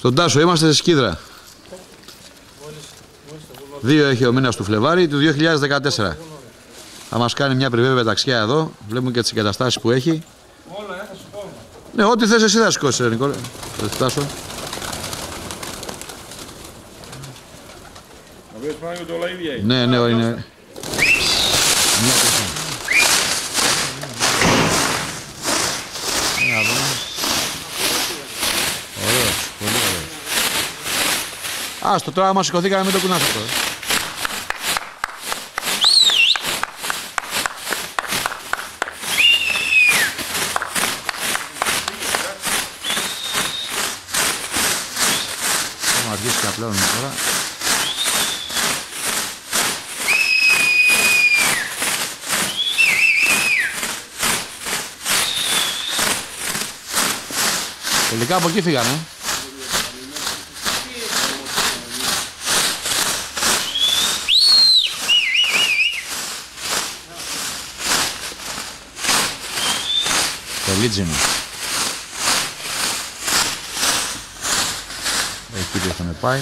Στον Τάσο είμαστε σε Σκίδρα. 2 έχει ο μήνας του Φλεβάρι του 2014. Θα μας κάνει μια πριβέ πεταξιά εδώ. Βλέπουμε και τις εγκαταστάσεις που έχει. Όλα, θα σου πω. Ναι, ό,τι θες εσύ θα σηκώσεις, Νικόλα. Θα φτάσω. Ναι, ναι, είναι. Ωραίος, πολύ ωραίος. Άστο τώρα, άμα σηκωθήκαμε μην το κουνάς αυτό. Θα αρχίσει και απλώνουμε τώρα. Τελικά από εκεί φύγανε. Τελίτζινο. Εκεί που είχαμε πάει.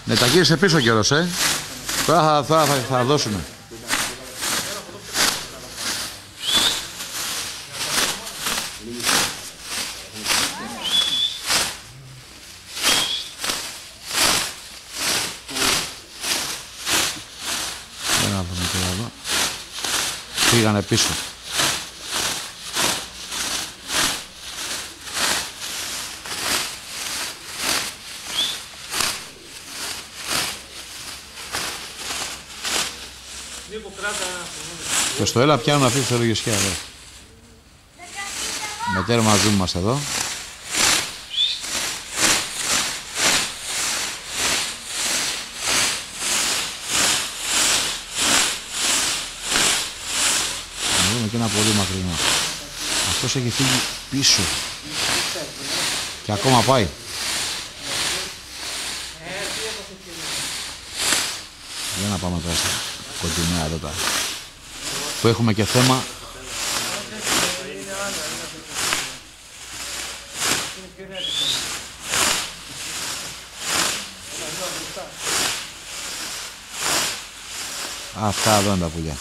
Ναι, τα γύρισε πίσω καιρός, Τώρα θα δώσουμε. Να δούμε τώρα εδώ. Πήγανε πίσω. Και στο έλα πιάνουν αυτή τη θερογεσιά εδώ. Με τέρμα zoom είμαστε εδώ. Να δούμε και ένα πολύ μακρινό. Αυτός έχει φύγει πίσω. Και ακόμα πάει. Για να πάμε τώρα στα κοντινά εδώ τα. Που έχουμε και θέμα. Αυτά εδώ είναι τα πουλιά.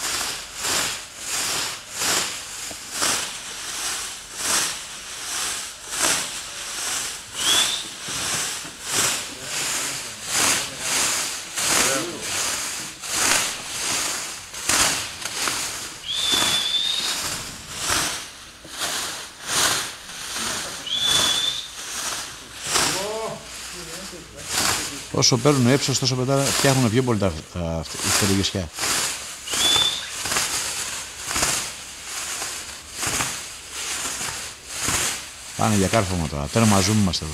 Όσο παίρνουν έψος, τόσο μετά φτιάχνουν πιο πολύ τα θερογεσιά. Πάνε για κάρφωμα τώρα. Τέρμα zoom είμαστε εδώ.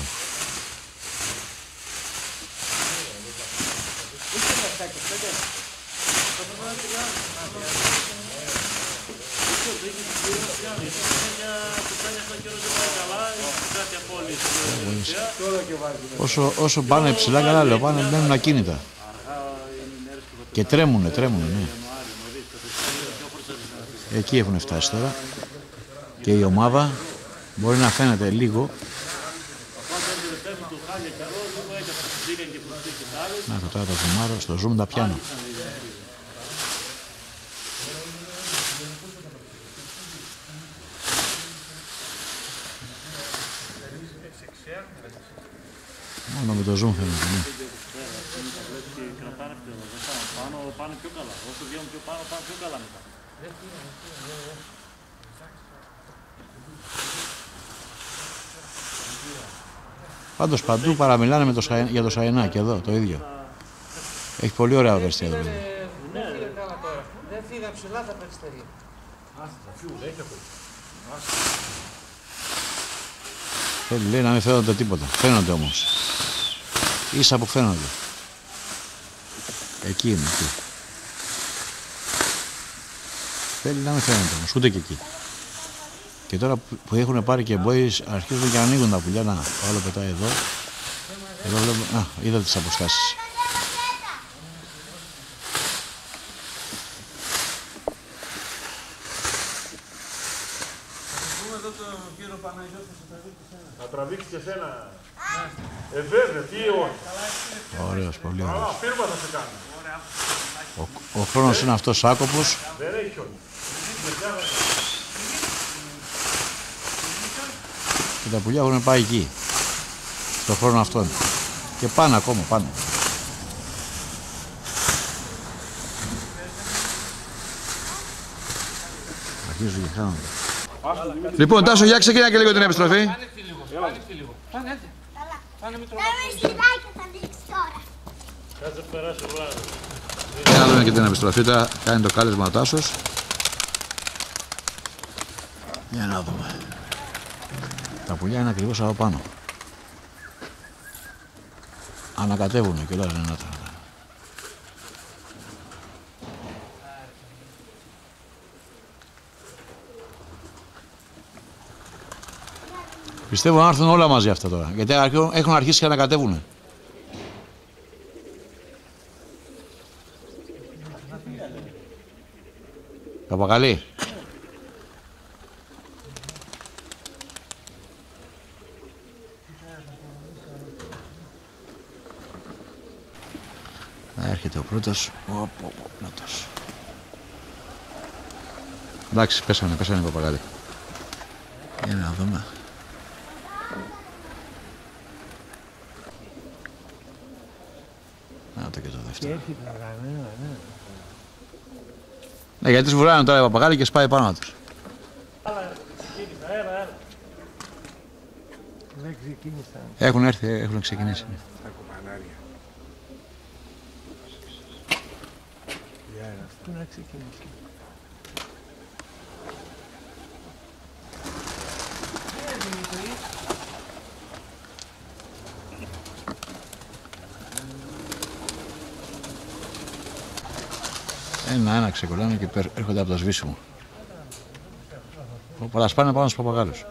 Όσο πάνε ψηλά καλά λέω, πάνε μένουν ακίνητα. Και τρέμουνε, ναι. Εκεί έχουν φτάσει τώρα. Και η ομάδα μπορεί να φαίνεται λίγο. Να το τώρα το zoomάρω, στο zoom τα πιάνω. Μόνο με το zoom φαίνεται, ναι. Πάνε πιο καλά. Όσο βγαίνουν πιο πάνω, πάνε πιο καλά μετά. Πάντως παντού παραμιλάνε με για το Σαϊνάκι εδώ, το ίδιο. Έχει πολύ ωραία βεστία εδώ. Δεν φύγα ψηλά τα περιστερία. Θέλει, λέει, να μην φαίνονται τίποτα. Φαίνονται όμως. Ίσα που φαίνονται. Εκεί είναι, εκεί. Θέλει να μην φαίνονται όμως, ούτε και εκεί. Και τώρα που έχουν πάρει και boys, αρχίζουν και ανοίγουν τα πουλιά. Να, το άλλο πετάει εδώ. Εδώ βλέπω, είδα τις αποστάσεις. Θα τραβήξει και εσένα. Βέβαια, τι όχι. Ωραίος, πολύ ωραίος. Αλλά φίρμα θα σε κάνει. Ο χρόνος είναι αυτός άκοπος. Δεν έχει χιόνι. Και τα πουλιά έχουν πάει εκεί. Στον χρόνο αυτόν. Και πάνε ακόμα, πάνω. Αρχίζουν και χάνονται. Λοιπόν, Τάσο, για ξεκινά και λίγο την επιστροφή. Άνοιξε λίγο. Πάνε, έλτε. Πάνε με το θα δείξει τώρα. Κάτσε περάσει ο βράδυ. Για να δούμε και την επιστροφή. Τώρα κάνει το κάλεσμα ο Τάσος. Για να δούμε. Τα πουλιά είναι ακριβώς από πάνω. Ανακατεύουνε και όλα είναι ένα. Πιστεύω να έρθουν όλα μαζί αυτά τώρα, γιατί έχουν αρχίσει και ανακατεύουνε. Παπαγαλή. Έρχεται ο πρώτος. Νότος. Εντάξει, πέσανε οι παπαγάλοι. Για να δούμε. Να το και το δεύτερο. Ναι, γιατί τους βουράνε τώρα οι παπαγάλοι και σπάει πάνω τους. Έχουν έρθει, έχουν ξεκινήσει. Πού να ξεκινήσει. Ένα ξεκολλάνε και έρχονται από το σβήσιμο. Πολλά σπάνε πάνω στους παπαγάλους.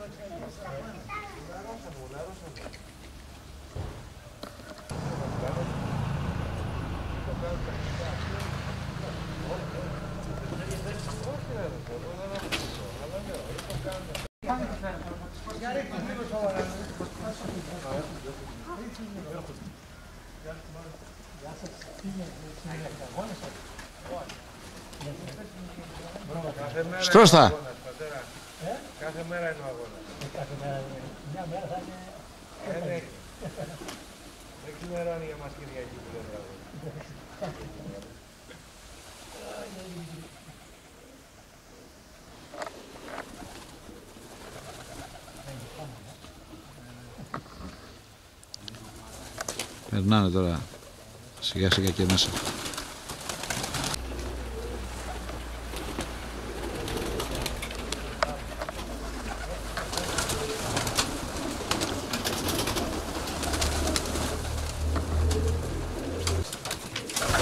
Στρώστα! Κάθε μέρα είναι ο αγώνας. Μια μέρα θα είναι... Δεν ξημερώνει για μας Κυριακή που δεν είναι Περνάνε τώρα σιγά σιγά και μέσα.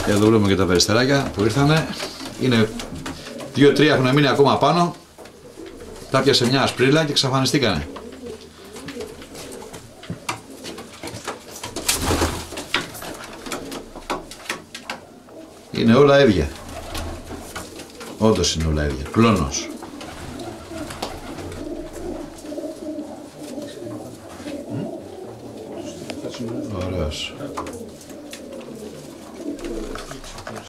Και εδώ βλέπουμε και τα περιστεράκια που ήρθανε. Είναι 2-3 έχουν μείνει ακόμα πάνω. Τα πιάσε μια ασπρίλα και εξαφανιστήκανε. Είναι όλα ίδια. Όντως είναι όλα ίδια. Κλόνος. Ωραίος.